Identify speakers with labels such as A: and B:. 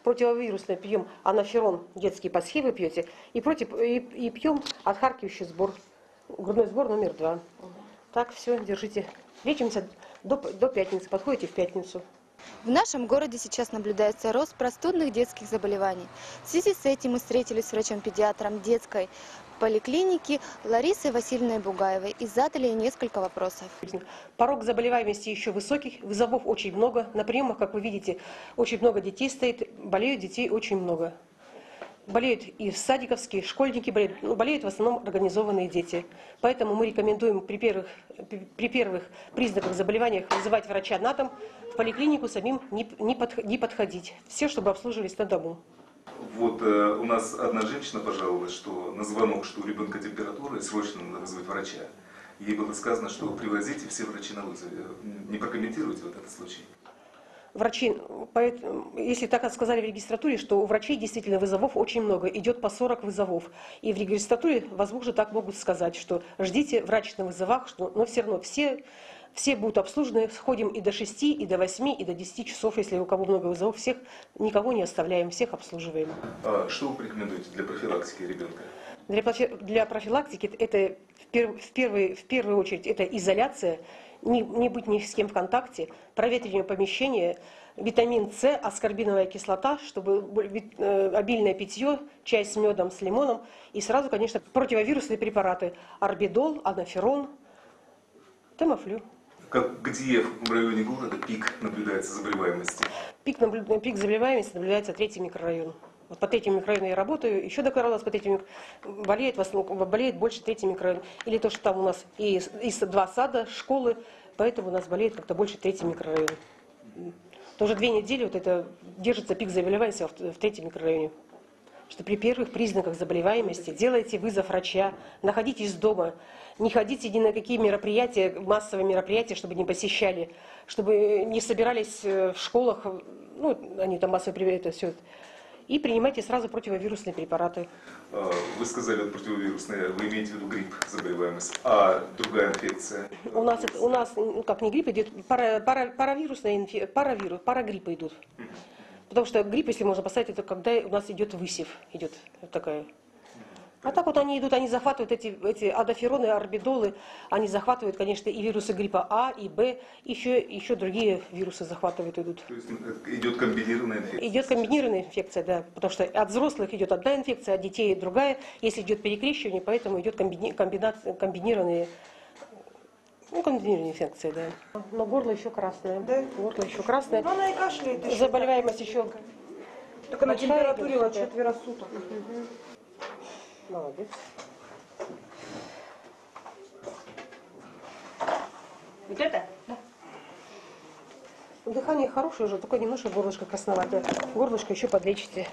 A: противовирусное пьем анаферон, детские пасхи вы пьете, и пьем отхаркивающий сбор, грудной сбор номер 2. Так, все, держите. Лечимся до пятницы, подходите в пятницу.
B: В нашем городе сейчас наблюдается рост простудных детских заболеваний. В связи с этим мы встретились с врачом-педиатром детской поликлиники Ларисой Васильевной Бугаевой и задали ей несколько вопросов.
A: Порог заболеваемости еще высокий, вызовов очень много. На приемах, как вы видите, очень много детей стоит, болеют детей очень много. Болеют и садиковские, школьники болеют, но болеют в основном организованные дети. Поэтому мы рекомендуем при первых признаках заболевания вызывать врача на дом, в поликлинику самим не подходить. Все, чтобы обслуживались на дому.
C: Вот у нас одна женщина пожаловалась, что на звонок, что у ребенка температура, и срочно надо вызвать врача. Ей было сказано, что привозите, все врачи на вызове. Не прокомментируйте вот этот случай?
A: Врачи, если так сказали в регистратуре, что у врачей действительно вызовов очень много, идет по 40 вызовов. И в регистратуре, возможно, так могут сказать, что ждите врач на вызовах, но все равно все будут обслужены, сходим и до 6, и до 8, и до 10 часов, если у кого много вызовов, всех никого не оставляем, всех обслуживаем.
C: А что вы порекомендуете для профилактики ребенка?
A: Для профилактики это в первую очередь это изоляция, не быть ни с кем в контакте, проветривание помещения, витамин С, аскорбиновая кислота, чтобы обильное питье, чай с медом, с лимоном и сразу, конечно, противовирусные препараты: орбидол, анаферон, тамофлю.
C: Где в районе города пик наблюдается заболеваемости?
A: Пик заболеваемости наблюдается 3-й микрорайон. Вот по 3-му микрорайону я работаю, еще декларировалась по 3-му, болеет больше 3-й микрорайон. Или то, что там у нас и 2 сада, школы, поэтому у нас болеет как-то больше 3-й микрорайон. Тоже 2 недели вот это держится пик заболеваемости в 3-м микрорайоне. Что при первых признаках заболеваемости делайте вызов врача, находитесь дома, не ходите ни на какие мероприятия, массовые мероприятия, чтобы не посещали, чтобы не собирались в школах, ну, они там массовые это все. И принимайте сразу противовирусные препараты.
C: Вы сказали противовирусные, вы имеете в виду грипп, заболеваемость, а другая инфекция?
A: У нас ну, как не грипп идет, парагриппы идут. Потому что грипп, если можно поставить, это когда у нас идет высев, идет такая. А так вот они идут, они захватывают эти адафероны, орбидолы, они захватывают, конечно, и вирусы гриппа А, и Б, еще другие вирусы захватывают идут.
C: То есть идет комбинированная инфекция? Идет
A: комбинированная инфекция, да, потому что от взрослых идет одна инфекция, от детей другая, если идет перекрещивание, поэтому идет комбинированная инфекция, да. Но горло еще красное. Да? Горло еще красное.
D: Но она и кашляет еще.
A: Заболеваемость еще.
D: Только на температуре вот 4 суток.
A: Молодец. Вот это? Да. Дыхание хорошее уже, только немножко горлышко красноватое. Горлышко еще подлечите.